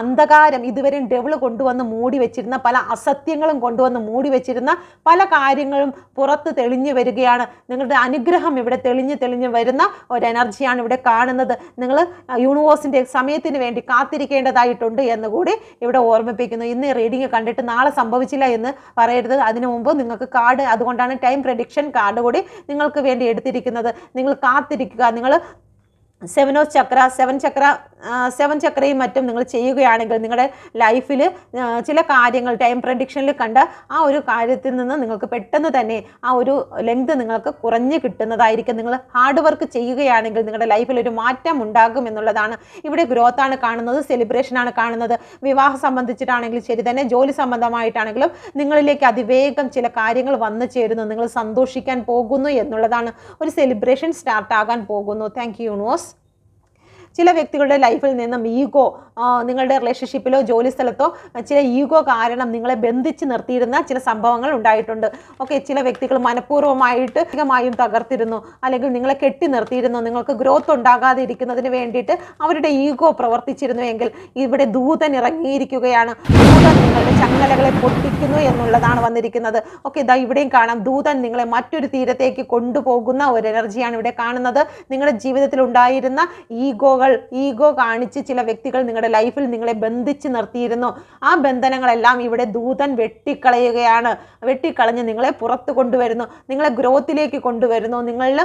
അന്ധകാരം, ഇതുവരെ ഡെവിൾ കൊണ്ടുവന്ന് മൂടി വെച്ചിരുന്ന പല അസത്യങ്ങളും കൊണ്ടുവന്ന് മൂടി വെച്ചിരുന്ന പല കാര്യങ്ങളും പുറത്ത് തെളിഞ്ഞു വരികയാണ്. നിങ്ങളുടെ അനുഗ്രഹം ഇവിടെ തെളിഞ്ഞു വരുന്ന ഒരു എനർജിയാണ് ഇവിടെ കാണുന്നത്. നിങ്ങൾ യൂണിവേഴ്സിൻ്റെ സമയത്തിന് വേണ്ടി കാത്തിരിക്കേണ്ടതായിട്ടുണ്ട് എന്നുകൂടി ഇവിടെ ഓർമ്മിപ്പിക്കുന്നു. ഇന്ന് റീഡിങ് കണ്ടിട്ട് നാളെ സംഭവിച്ചില്ല എന്ന് പറയരുത്. അതിനു മുമ്പ് നിങ്ങൾക്ക് കാർഡ്, അതുകൊണ്ടാണ് ടൈം പ്രഡിക്ഷൻ കാർഡ് കൂടി നിങ്ങൾക്ക് വേണ്ടി എടുത്തിരിക്കുന്നത്. നിങ്ങൾ കാത്തിരിക്കുക. നിങ്ങൾ 7 ചക്രയും മറ്റും നിങ്ങൾ ചെയ്യുകയാണെങ്കിൽ നിങ്ങളുടെ ലൈഫിൽ ചില കാര്യങ്ങൾ ടൈം പ്രഡിക്ഷനിൽ കണ്ട ആ ഒരു കാര്യത്തിൽ നിന്ന് നിങ്ങൾക്ക് പെട്ടെന്ന് തന്നെ ആ ഒരു ലെങ്ത് നിങ്ങൾക്ക് കുറഞ്ഞ് കിട്ടുന്നതായിരിക്കും. നിങ്ങൾ ഹാർഡ് വർക്ക് ചെയ്യുകയാണെങ്കിൽ നിങ്ങളുടെ ലൈഫിൽ ഒരു മാറ്റം ഉണ്ടാകും എന്നുള്ളതാണ്. ഇവിടെ ഗ്രോത്താണ് കാണുന്നത്, സെലിബ്രേഷനാണ് കാണുന്നത്. വിവാഹം സംബന്ധിച്ചിട്ടാണെങ്കിലും ശരി തന്നെ, ജോലി സംബന്ധമായിട്ടാണെങ്കിലും നിങ്ങളിലേക്ക് അതിവേഗം ചില കാര്യങ്ങൾ വന്നു ചേരുന്നു. നിങ്ങൾ സന്തോഷിക്കാൻ പോകുന്നു എന്നുള്ളതാണ്. ഒരു സെലിബ്രേഷൻ സ്റ്റാർട്ടാകാൻ പോകുന്നു. Thank you universe. ചില വ്യക്തികളുടെ ലൈഫിൽ നിന്നും ഈഗോ, നിങ്ങളുടെ റിലേഷൻഷിപ്പിലോ ജോലി സ്ഥലത്തോ ചില ഈഗോ കാരണം നിങ്ങളെ ബന്ധിച്ച് നിർത്തിയിരുന്ന ചില സംഭവങ്ങൾ ഉണ്ടായിട്ടുണ്ട്. ഓക്കെ, ചില വ്യക്തികൾ മനഃപൂർവ്വമായിട്ട് അധികമായും തകർത്തിരുന്നു, അല്ലെങ്കിൽ നിങ്ങളെ കെട്ടി നിർത്തിയിരുന്നു. നിങ്ങൾക്ക് ഗ്രോത്ത് ഉണ്ടാകാതെ ഇരിക്കുന്നതിന് വേണ്ടിയിട്ട് അവരുടെ ഈഗോ പ്രവർത്തിച്ചിരുന്നു എങ്കിൽ ഇവിടെ ദൂതൻ ഇറങ്ങിയിരിക്കുകയാണ്. ദൂതൻ നിങ്ങളുടെ ചങ്ങലകളെ പൊട്ടിക്കുന്നു എന്നുള്ളതാണ് വന്നിരിക്കുന്നത്. ഓക്കെ, ഇതാ ഇവിടെയും കാണാം, ദൂതൻ നിങ്ങളെ മറ്റൊരു തീരത്തേക്ക് കൊണ്ടുപോകുന്ന ഒരു എനർജിയാണ് ഇവിടെ കാണുന്നത്. നിങ്ങളുടെ ജീവിതത്തിൽ ഉണ്ടായിരുന്ന ഈഗോകൾ ഈഗോ കാണിച്ച് ചില വ്യക്തികൾ നിങ്ങളുടെ ലൈഫിൽ നിങ്ങളെ ബന്ധിച്ച് നിർത്തിയിരുന്നു. ആ ബന്ധനങ്ങളെല്ലാം ഇവിടെ ദൂതൻ വെട്ടിക്കളയുകയാണ്. വെട്ടിക്കളഞ്ഞ് നിങ്ങളെ പുറത്ത് കൊണ്ടുവരുന്നു, നിങ്ങളെ ഗ്രോത്തിലേക്ക് കൊണ്ടുവരുന്നു, നിങ്ങളിൽ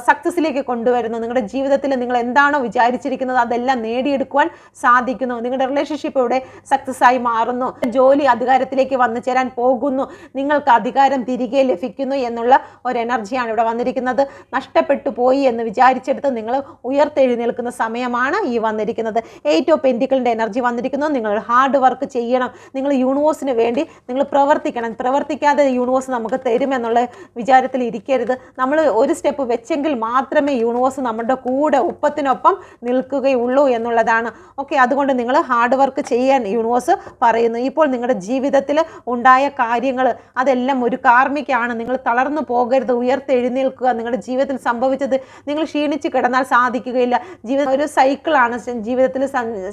സക്സസ്സിലേക്ക് കൊണ്ടുവരുന്നു. നിങ്ങളുടെ ജീവിതത്തിൽ നിങ്ങൾ എന്താണോ വിചാരിച്ചിരിക്കുന്നത് അതെല്ലാം നേടിയെടുക്കുവാൻ സാധിക്കുന്നു. നിങ്ങളുടെ റിലേഷൻഷിപ്പ് ഇവിടെ സക്സസ് ആയി മാറുന്നു. ജോലി അധികാരത്തിലേക്ക് വന്നു ചേരാൻ പോകുന്നു. നിങ്ങൾക്ക് അധികാരം തിരികെ ലഭിക്കുന്നു എന്നുള്ള ഒരു എനർജിയാണ് ഇവിടെ വന്നിരിക്കുന്നത്. നഷ്ടപ്പെട്ടു പോയി എന്ന് വിചാരിച്ചെടുത്ത് നിങ്ങൾ ഉയർത്തെഴുന്നേൽക്കുന്ന സമയമാണ് ഈ വന്നിരിക്കുന്നത്. 8 ഓഫ് പെന്റിക്കിളിന്റെ എനർജി വന്നിരിക്കുന്നു. നിങ്ങൾ ഹാർഡ് വർക്ക് ചെയ്യണം. നിങ്ങൾ യൂണിവേഴ്സിന് വേണ്ടി നിങ്ങൾ പ്രവർത്തിക്കണം. പ്രവർത്തിക്കാതെ യൂണിവേഴ്സ് നമുക്ക് തരുമെന്നുള്ള വിചാരത്തിൽ ഇരിക്കരുത്. നമ്മൾ ഒരു സ്റ്റെപ്പ് വെച്ചെങ്കിൽ മാത്രമേ യൂണിവേഴ്സ് നമ്മുടെ കൂടെ ഒപ്പത്തിനൊപ്പം നിൽക്കുകയുള്ളൂ എന്നുള്ളതാണ്. ഓക്കെ, അതുകൊണ്ട് നിങ്ങൾ ഹാർഡ് വർക്ക് ചെയ്യാൻ യൂണിവേഴ്സ് പറയുന്നു. ഇപ്പോൾ നിങ്ങളുടെ ജീവിതത്തിൽ ഉണ്ടായ കാര്യങ്ങൾ അതെല്ലാം ഒരു കാർമികമാണ്. നിങ്ങൾ തളർന്നു പോകരുത്, ഉയർത്തെഴുന്നേൽക്കുക. നിങ്ങളുടെ ജീവിതത്തിൽ സംഭവിച്ചത് നിങ്ങൾ ക്ഷീണിച്ച് കിടന്നാൽ സാധിക്കുകയില്ല. ജീവിതം ഒരു സൈക്കിളാണ് ജീവിതത്തിൽ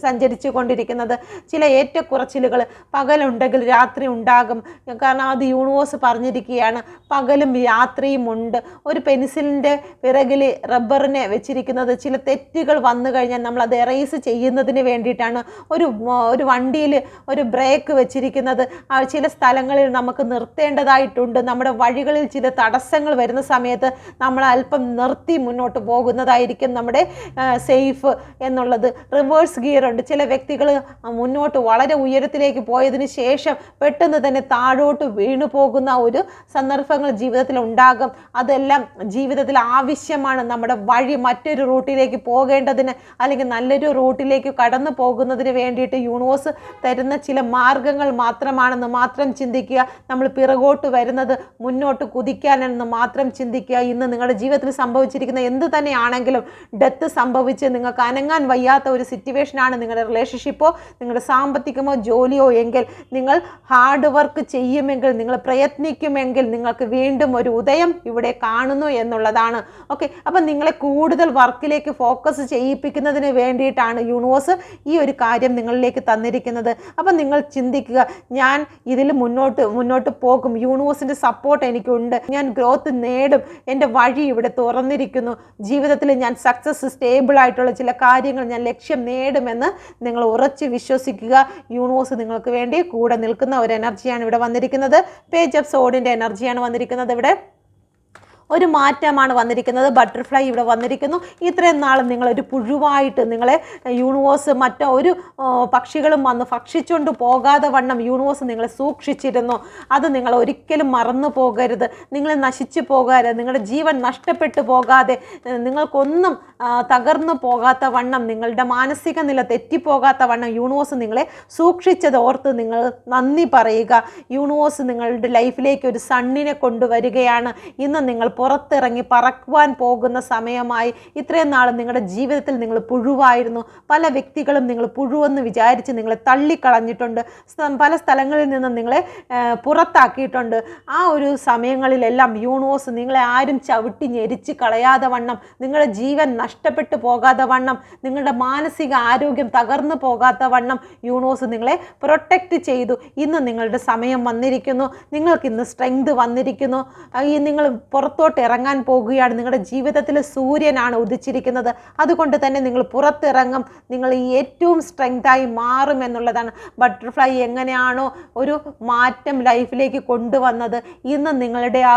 സഞ്ചരിച്ചു കൊണ്ടിരിക്കുന്നത്. ചില ഏറ്റക്കുറച്ചിലുകൾ പകലുണ്ടെങ്കിൽ രാത്രി ഉണ്ടാകും. കാരണം അത് യൂണിവേഴ്സ് പറഞ്ഞിരിക്കുകയാണ്, പകലും രാത്രിയും ഉണ്ട്. ഒരു പെൻസിലിൻ്റെ പിറകിൽ റബ്ബറിനെ വെച്ചിരിക്കുന്നത് ചില തെറ്റുകൾ വന്നു കഴിഞ്ഞാൽ നമ്മൾ അത് എറേസ് ചെയ്യുന്നതിന് വേണ്ടിയിട്ടാണ്. ഒരു വണ്ടിയിൽ ഒരു ബ്രേക്ക് വെച്ചിരിക്കുന്നത് ചില സ്ഥലങ്ങളിൽ നമുക്ക് നിർത്തേണ്ടതായിട്ടുണ്ട്. നമ്മുടെ വഴികളിൽ ചില തടസ്സങ്ങൾ വരുന്ന സമയത്ത് നമ്മൾ അല്പം നിർത്തി മുന്നോട്ട് പോകുന്നതായിരിക്കും നമ്മുടെ സേഫ് എന്നുള്ളത്. റിവേഴ്സ് ഗിയർ ഉണ്ട്. ചില വ്യക്തികൾ മുന്നോട്ട് വളരെ ഉയരത്തിലേക്ക് പോയതിന് ശേഷം പെട്ടെന്ന് തന്നെ താഴോട്ട് വീണു പോകുന്ന ഒരു സന്ദർഭങ്ങൾ ജീവിതത്തിൽ ഉണ്ടാകും. അതെല്ലാം ജീവിതത്തിൽ ആവശ്യമാണ്. നമ്മുടെ വഴി മറ്റൊരു റൂട്ടിലേക്ക് പോകേണ്ടതിന് അല്ലെങ്കിൽ നല്ലൊരു റൂട്ടിലേക്ക് കടന്നു പോകുന്നതിന് വേണ്ടിയിട്ട് യൂണിവേഴ്സ് തരുന്ന ചില മാർഗങ്ങൾ മാത്രമാണെന്ന് മാത്രം ചിന്തിക്കുക. നമ്മൾ പിറകോട്ട് വരുന്നത് മുന്നോട്ട് കുതിക്കാനെന്ന് മാത്രം ചിന്തിക്കുക. ഇന്ന് നിങ്ങളുടെ ജീവിതത്തിൽ സംഭവിച്ചിരിക്കുന്ന എന്ത് തന്നെയാണെങ്കിലും ഡെത്ത് സംഭവിച്ച് നിങ്ങൾക്ക് അനങ്ങാൻ വയ്യാത്ത ഒരു സിറ്റുവേഷനാണ് നിങ്ങളുടെ റിലേഷൻഷിപ്പോ നിങ്ങളുടെ സാമ്പത്തികമോ ജോലിയോ എങ്കിൽ നിങ്ങൾ ഹാർഡ് വർക്ക് ചെയ്യുമെങ്കിൽ, നിങ്ങൾ പ്രയത്നിക്കുമെങ്കിൽ നിങ്ങൾക്ക് വീണ്ടും ഒരു ഉദയം ഇവിടെ കാണുന്നു എന്നുള്ളതാണ്. ഓക്കെ, അപ്പം നിങ്ങളെ കൂടുതൽ വർക്കിലേക്ക് ഫോക്കസ് ചെയ്യിപ്പിക്കുന്നതിന് വേണ്ടിയിട്ടാണ് യൂണിവേഴ്സ് ഈ ഒരു കാര്യം നിങ്ങളിലേക്ക് തന്നിരിക്കുന്നത്. അപ്പം നിങ്ങൾ ചിന്തിക്കുക, ഞാൻ ഇതിൽ മുന്നോട്ട് പോകും, യൂണിവേഴ്സിൻ്റെ സപ്പോർട്ട് എനിക്കുണ്ട്, ഞാൻ ഗ്രോത്ത് നേടും, എൻ്റെ വഴി ഇവിടെ തുറന്നിരിക്കുന്നു, ജീവിതത്തിൽ ഞാൻ സക്സസ് സ്റ്റേബിൾ ആയിട്ടുള്ള ചില കാര്യങ്ങൾ ഞാൻ ലക്ഷ്യം നേടുമെന്ന് നിങ്ങൾ ഉറച്ച് വിശ്വസിക്കുക. യൂണിവേഴ്സ് നിങ്ങൾക്ക് വേണ്ടി കൂടെ നിൽക്കുന്ന ഒരു എനർജിയാണ് ഇവിടെ വന്നിരിക്കുന്നത്. പേജ് ഓഫ് സോഡിൻ്റെ എനർജിയാണ് വന്നിരിക്കുന്നത്. ഇവിടെ ഒരു മാറ്റമാണ് വന്നിരിക്കുന്നത്. ബട്ടർഫ്ലൈ ഇവിടെ വന്നിരിക്കുന്നു. ഇത്രയും നാളും നിങ്ങളൊരു പുഴുവായിട്ട് നിങ്ങളെ യൂണിവേഴ്സ് ഒരു പക്ഷികളും വന്ന് ഭക്ഷിച്ചുകൊണ്ട് പോകാതെ വണ്ണം യൂണിവേഴ്സ് നിങ്ങളെ സൂക്ഷിച്ചിരുന്നു. അത് നിങ്ങൾ ഒരിക്കലും മറന്നു പോകരുത്. നിങ്ങൾ നശിച്ചു പോകാതെ, നിങ്ങളുടെ ജീവൻ നഷ്ടപ്പെട്ടു പോകാതെ, നിങ്ങൾക്കൊന്നും തകർന്നു പോകാത്ത വണ്ണം, നിങ്ങളുടെ മാനസിക നില തെറ്റിപ്പോകാത്ത വണ്ണം യൂണിവേഴ്സ് നിങ്ങളെ സൂക്ഷിച്ചത് ഓർത്ത് നിങ്ങൾ നന്ദി പറയുക. യൂണിവേഴ്സ് നിങ്ങളുടെ ലൈഫിലേക്ക് ഒരു സണ്ണിനെ കൊണ്ടുവരികയാണ്. ഇന്ന് നിങ്ങൾ പുറത്തിറങ്ങി പറക്കുവാൻ പോകുന്ന സമയമായി. ഇത്രയും നാളും നിങ്ങളുടെ ജീവിതത്തിൽ നിങ്ങൾ പുഴുവായിരുന്നു. പല വ്യക്തികളും നിങ്ങൾ പുഴുവെന്ന് വിചാരിച്ച് നിങ്ങളെ തള്ളിക്കളഞ്ഞിട്ടുണ്ട്. പല സ്ഥലങ്ങളിൽ നിന്നും നിങ്ങളെ പുറത്താക്കിയിട്ടുണ്ട്. ആ ഒരു സമയങ്ങളിലെല്ലാം യൂണിവേഴ്സ് നിങ്ങളെ ആരും ചവിട്ടി ഞെരിച്ച് കളയാതെ വണ്ണം, നിങ്ങളുടെ ജീവൻ നഷ്ടപ്പെട്ടു പോകാതെ വണ്ണം, നിങ്ങളുടെ മാനസിക ആരോഗ്യം തകർന്നു പോകാത്ത വണ്ണം യൂണിവേഴ്സ് നിങ്ങളെ പ്രൊട്ടക്റ്റ് ചെയ്തു. ഇന്ന് നിങ്ങളുടെ സമയം വന്നിരിക്കുന്നു. നിങ്ങൾക്ക് ഇന്ന് സ്ട്രെങ്ത് വന്നിരിക്കുന്നു. നിങ്ങൾ പുറത്തോട്ട് ഇറങ്ങാൻ പോകുകയാണ്. നിങ്ങളുടെ ജീവിതത്തിൽ സൂര്യനാണ് ഉദിച്ചിരിക്കുന്നത്. അതുകൊണ്ട് തന്നെ നിങ്ങൾ പുറത്തിറങ്ങും. നിങ്ങൾ ഏറ്റവും സ്ട്രെങ്തായി മാറും എന്നുള്ളതാണ്. ബട്ടർഫ്ലൈ എങ്ങനെയാണോ ഒരു മാറ്റം ലൈഫിലേക്ക് കൊണ്ടുവന്നത്, ഇന്ന് നിങ്ങളുടെ ആ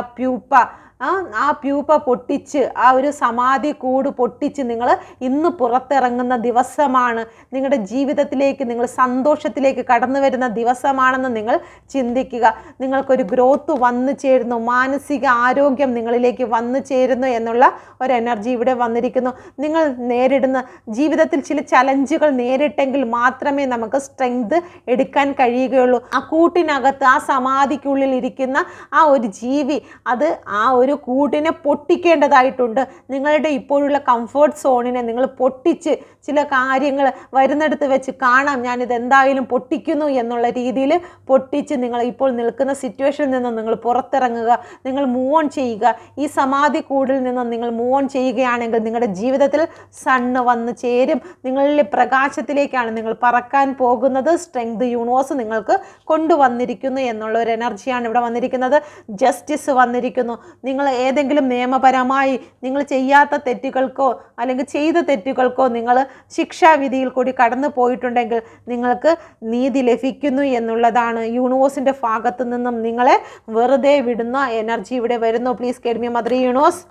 പ്യൂപ്പ പൊട്ടിച്ച്, ആ ഒരു സമാധി കൂട് പൊട്ടിച്ച് നിങ്ങൾ ഇന്ന് പുറത്തിറങ്ങുന്ന ദിവസമാണ്. നിങ്ങളുടെ ജീവിതത്തിലേക്ക് നിങ്ങൾ സന്തോഷത്തിലേക്ക് കടന്നു വരുന്ന ദിവസമാണെന്ന് നിങ്ങൾ ചിന്തിക്കുക. നിങ്ങൾക്കൊരു ഗ്രോത്ത് വന്നു ചേരുന്നു, മാനസിക ആരോഗ്യം നിങ്ങളിലേക്ക് വന്നു ചേരുന്നു എന്നുള്ള ഒരു എനർജി ഇവിടെ വന്നിരിക്കുന്നു. നിങ്ങൾ നേരിടുന്ന ജീവിതത്തിൽ ചില ചലഞ്ചുകൾ നേരിട്ടെങ്കിൽ മാത്രമേ നമുക്ക് സ്ട്രെങ്ത് എടുക്കാൻ കഴിയുകയുള്ളൂ. ആ കൂട്ടിനകത്ത്, ആ സമാധിക്കുള്ളിൽ ഇരിക്കുന്ന ആ ഒരു ജീവി, അത് ആ ഒരു കൂട്ടിനെ പൊട്ടിക്കേണ്ടതായിട്ടുണ്ട്. നിങ്ങളുടെ ഇപ്പോഴുള്ള കംഫർട്ട് സോണിനെ നിങ്ങൾ പൊട്ടിച്ച്, ചില കാര്യങ്ങൾ വരുന്നിടത്ത് വെച്ച് കാണാം, ഞാനിത് എന്തായാലും പൊട്ടിക്കുന്നു എന്നുള്ള രീതിയിൽ പൊട്ടിച്ച് നിങ്ങൾ ഇപ്പോൾ നിൽക്കുന്ന സിറ്റുവേഷനിൽ നിന്ന് നിങ്ങൾ പുറത്തിറങ്ങുക. നിങ്ങൾ മൂവ് ഓൺ ചെയ്യുക. ഈ സമാധി കൂടിൽ നിന്ന് നിങ്ങൾ മൂവ് ഓൺ ചെയ്യുകയാണെങ്കിൽ നിങ്ങളുടെ ജീവിതത്തിൽ സണ്ണ് വന്ന് ചേരും. നിങ്ങളിലെ പ്രകാശത്തിലേക്കാണ് നിങ്ങൾ പറക്കാൻ പോകുന്നത്. സ്ട്രെങ്ത് യൂണിവേഴ്സ് നിങ്ങൾക്ക് കൊണ്ടുവന്നിരിക്കുന്നു എന്നുള്ള ഒരു എനർജിയാണ് ഇവിടെ വന്നിരിക്കുന്നത്. ജസ്റ്റിസ് വന്നിരിക്കുന്നു. നിങ്ങൾ നിങ്ങൾ ഏതെങ്കിലും നിയമപരമായി നിങ്ങൾ ചെയ്യാത്ത തെറ്റുകൾക്കോ അല്ലെങ്കിൽ ചെയ്ത തെറ്റുകൾക്കോ നിങ്ങൾ ശിക്ഷാവിധിയിൽ കൂടി കടന്നു പോയിട്ടുണ്ടെങ്കിൽ നിങ്ങൾക്ക് നീതി ലഭിക്കുന്നു എന്നുള്ളതാണ്. യൂണിവേഴ്സിൻ്റെ ഭാഗത്തു നിന്നും നിങ്ങളെ വെറുതെ വിടുന്ന എനർജി ഇവിടെ വരുന്നു. Please guide me mother universe.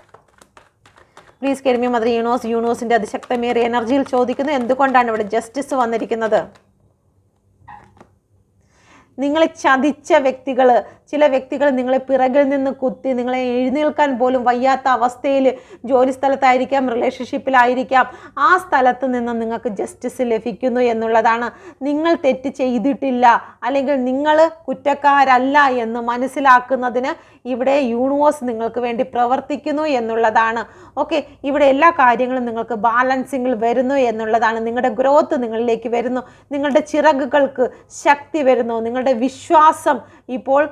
Please guide me mother universe. യൂണിവേഴ്സിൻ്റെ അതിശക്തമേറിയ എനർജിയിൽ ചോദിക്കുന്നു, എന്തുകൊണ്ടാണ് ഇവിടെ ജസ്റ്റിസ് വന്നിരിക്കുന്നത്? നിങ്ങളെ ചതിച്ച വ്യക്തികൾ, ചില വ്യക്തികൾ നിങ്ങളെ പിറകിൽ നിന്ന് കുത്തി നിങ്ങളെ എഴുന്നേൽക്കാൻ പോലും വയ്യാത്ത അവസ്ഥയിൽ ജോലി സ്ഥലത്തായിരിക്കാം, റിലേഷൻഷിപ്പിലായിരിക്കാം, ആ സ്ഥലത്ത് നിന്ന് നിങ്ങൾക്ക് ജസ്റ്റിസ് ലഭിക്കുന്നു എന്നുള്ളതാണ്. നിങ്ങൾ തെറ്റ് ചെയ്തിട്ടില്ല അല്ലെങ്കിൽ നിങ്ങൾ കുറ്റക്കാരല്ല എന്ന് മനസ്സിലാക്കുന്നതിന് ഇവിടെ യൂണിവേഴ്സ് നിങ്ങൾക്ക് വേണ്ടി പ്രവർത്തിക്കുന്നു എന്നുള്ളതാണ്. ഓക്കെ, ഇവിടെ എല്ലാ കാര്യങ്ങളും നിങ്ങൾക്ക് ബാലൻസിങ്ങിൽ വരുന്നു എന്നുള്ളതാണ്. നിങ്ങളുടെ ഗ്രോത്ത് നിങ്ങളിലേക്ക് വരുന്നു, നിങ്ങളുടെ ചിറകുകൾക്ക് ശക്തി വരുന്നു, നിങ്ങളുടെ വിശ്വാസം ഇപ്പോൾ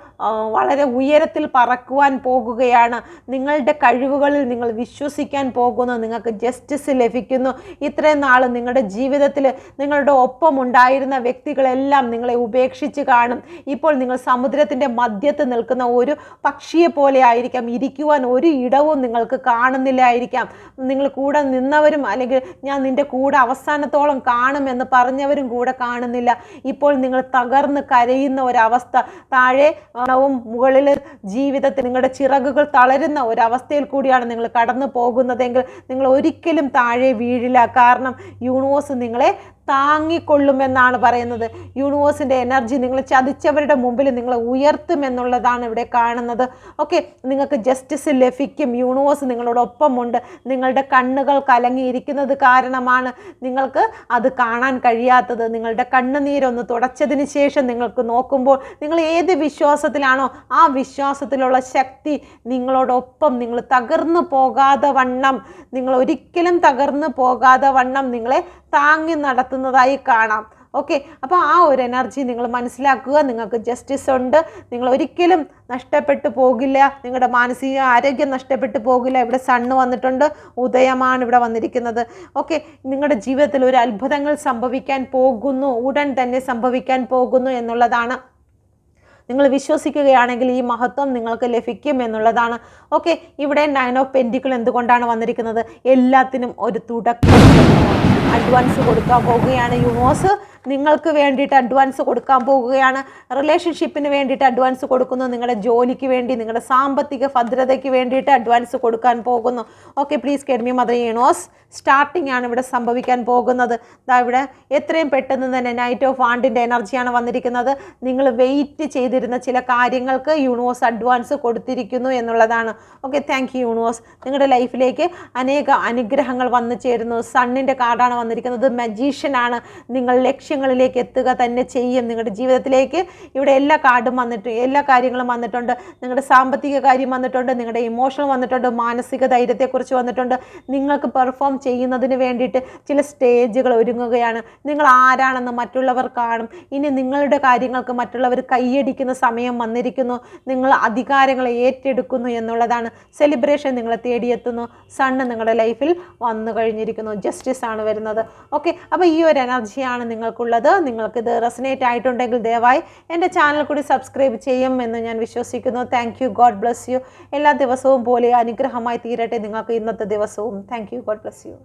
വളരെ ഉയരത്തിൽ പറക്കുവാൻ പോകുകയാണ്. നിങ്ങളുടെ കഴിവുകളിൽ നിങ്ങൾ വിശ്വസിക്കാൻ പോകുന്നു, നിങ്ങൾക്ക് ജസ്റ്റിസ് ലഭിക്കുന്നു. ഇത്രയും നാൾ നിങ്ങളുടെ ജീവിതത്തിൽ നിങ്ങളുടെ ഒപ്പം ഉണ്ടായിരുന്ന വ്യക്തികളെല്ലാം നിങ്ങളെ ഉപേക്ഷിച്ച് കാണും. ഇപ്പോൾ നിങ്ങൾ സമുദ്രത്തിൻ്റെ മധ്യത്ത് നിൽക്കുന്ന ഒരു പക്ഷിയെ പോലെ ആയിരിക്കാം. ഇരിക്കുവാൻ ഒരു ഇടവും നിങ്ങൾക്ക് കാണുന്നില്ലായിരിക്കാം. നിങ്ങൾ കൂടെ നിന്നവരും അല്ലെങ്കിൽ ഞാൻ നിൻ്റെ കൂടെ അവസാനത്തോളം കാണുമെന്ന് പറഞ്ഞവരും കൂടെ കാണുന്നില്ല. ഇപ്പോൾ നിങ്ങൾ തകർന്ന് കരയുന്ന ഒരവസ്ഥ, താഴെ മുകളിൽ ജീവിതത്തിൽ നിങ്ങളുടെ ചിറകുകൾ തളരുന്ന ഒരവസ്ഥയിൽ കൂടിയാണ് നിങ്ങൾ കടന്നു പോകുന്നതെങ്കിൽ നിങ്ങൾ ഒരിക്കലും താഴെ വീഴില്ല. കാരണം യൂണിവേഴ്സ് നിങ്ങളെ താങ്ങിക്കൊള്ളുമെന്നാണ് പറയുന്നത്. യൂണിവേഴ്സിൻ്റെ എനർജി നിങ്ങൾ ചതിച്ചവരുടെ മുമ്പിൽ നിങ്ങളെ ഉയർത്തുമെന്നുള്ളതാണ് ഇവിടെ കാണുന്നത്. ഓക്കെ, നിങ്ങൾക്ക് ജസ്റ്റിസ് ലഭിക്കും. യൂണിവേഴ്സ് നിങ്ങളോടൊപ്പമുണ്ട്. നിങ്ങളുടെ കണ്ണുകൾ കലങ്ങിയിരിക്കുന്നത് കാരണമാണ് നിങ്ങൾക്ക് അത് കാണാൻ കഴിയാത്തത്. നിങ്ങളുടെ കണ്ണുനീരൊന്ന് തുടച്ചതിന് ശേഷം നിങ്ങൾക്ക് നോക്കുമ്പോൾ നിങ്ങൾ ഏത് വിശ്വാസത്തിലാണോ ആ വിശ്വാസത്തിലുള്ള ശക്തി നിങ്ങളോടൊപ്പം, നിങ്ങൾ തകർന്നു പോകാതെ വണ്ണം, നിങ്ങൾ ഒരിക്കലും തകർന്നു പോകാതെ വണ്ണം നിങ്ങളെ താങ്ങി നടത്തുന്നതായി കാണാം. ഓക്കെ, അപ്പോൾ ആ ഒരു എനർജി നിങ്ങൾ മനസ്സിലാക്കുക. നിങ്ങൾക്ക് ജസ്റ്റിസ് ഉണ്ട്, നിങ്ങൾ ഒരിക്കലും നഷ്ടപ്പെട്ടു പോകില്ല, നിങ്ങളുടെ മാനസിക ആരോഗ്യം നഷ്ടപ്പെട്ടു പോകില്ല. ഇവിടെ സണ്ണ് വന്നിട്ടുണ്ട്, ഉദയമാണ് ഇവിടെ വന്നിരിക്കുന്നത്. ഓക്കെ, നിങ്ങളുടെ ജീവിതത്തിൽ ഒരു അത്ഭുതങ്ങൾ സംഭവിക്കാൻ പോകുന്നു, ഉടൻ തന്നെ സംഭവിക്കാൻ പോകുന്നു എന്നുള്ളതാണ്. നിങ്ങൾ വിശ്വസിക്കുകയാണെങ്കിൽ ഈ മഹത്വം നിങ്ങൾക്ക് ലഭിക്കും എന്നുള്ളതാണ്. ഓക്കെ, ഇവിടെ 9 ഓഫ് പെൻറ്റിക്കിൾ എന്തുകൊണ്ടാണ് വന്നിരിക്കുന്നത്? എല്ലാത്തിനും ഒരു തുടക്കം. അഡ്വാൻസ് കൊടുക്കാൻ പോവുകയാണ് യൂണിവേഴ്സ്. നിങ്ങൾക്ക് വേണ്ടിയിട്ട് അഡ്വാൻസ് കൊടുക്കാൻ പോവുകയാണ്. റിലേഷൻഷിപ്പിന് വേണ്ടിയിട്ട് അഡ്വാൻസ് കൊടുക്കുന്നു. നിങ്ങളുടെ ജോലിക്ക് വേണ്ടി, നിങ്ങളുടെ സാമ്പത്തിക ഭദ്രതയ്ക്ക് വേണ്ടിയിട്ട് അഡ്വാൻസ് കൊടുക്കാൻ പോകുന്നു. Okay, please guide me mother universe. Starting ആണ് ഇവിടെ സംഭവിക്കാൻ പോകുന്നത്. ഇവിടെ എത്രയും പെട്ടെന്ന് തന്നെ നൈറ്റ് ഓഫ് വാണ്ടിൻ്റെ എനർജിയാണ് വന്നിരിക്കുന്നത്. നിങ്ങൾ വെയിറ്റ് ചെയ്തിരുന്ന ചില കാര്യങ്ങൾക്ക് യൂണിവേഴ്സ് അഡ്വാൻസ് കൊടുത്തിരിക്കുന്നു എന്നുള്ളതാണ്. Okay, thank you universe. നിങ്ങളുടെ ലൈഫിലേക്ക് അനേക അനുഗ്രഹങ്ങൾ വന്നു ചേരുന്നു. സണ്ണിൻ്റെ കാർഡാണ് വന്നിരിക്കുന്നത്. മജീഷ്യനാണ്. നിങ്ങൾ ലക്ഷ്യങ്ങളിലേക്ക് എത്തുക തന്നെ ചെയ്യും. നിങ്ങളുടെ ജീവിതത്തിലേക്ക് ഇവിടെ എല്ലാ കാർഡും വന്നിട്ട്, എല്ലാ കാര്യങ്ങളും വന്നിട്ടുണ്ട്. നിങ്ങളുടെ സാമ്പത്തിക കാര്യം വന്നിട്ടുണ്ട്, നിങ്ങളുടെ ഇമോഷണൽ വന്നിട്ടുണ്ട്, മാനസിക ധൈര്യത്തെക്കുറിച്ച് വന്നിട്ടുണ്ട്. നിങ്ങൾക്ക് പെർഫോം ചെയ്യുന്നതിന് വേണ്ടിയിട്ട് ചില സ്റ്റേജുകൾ ഒരുങ്ങുകയാണ്. നിങ്ങൾ ആരാണെന്ന് മറ്റുള്ളവർ കാണും. ഇനി നിങ്ങളുടെ കാര്യങ്ങൾക്ക് മറ്റുള്ളവർ കൈയടിക്കുന്ന സമയം വന്നിരിക്കുന്നു. നിങ്ങൾ അധികാരങ്ങളെ ഏറ്റെടുക്കുന്നു എന്നുള്ളതാണ്. സെലിബ്രേഷൻ നിങ്ങളെ തേടിയെത്തുന്നു. സണ്ണ് നിങ്ങളുടെ ലൈഫിൽ വന്നു കഴിഞ്ഞിരിക്കുന്നു. ജസ്റ്റിസ് ആണ് വരുന്നത്. ഓക്കെ, അപ്പോൾ ഈ ഒരു എനർജിയാണ് നിങ്ങൾക്കുള്ളത്. നിങ്ങൾക്കിത് റെസനേറ്റ് ആയിട്ടുണ്ടെങ്കിൽ ദയവായി എൻ്റെ ചാനൽ കൂടി സബ്സ്ക്രൈബ് ചെയ്യും എന്ന് ഞാൻ വിശ്വസിക്കുന്നു. Thank you. God bless you. എല്ലാ ദിവസവും പോലെ അനുഗ്രഹമായി തീരട്ടെ നിങ്ങൾക്ക് ഇന്നത്തെ ദിവസവും. Thank you. God bless you.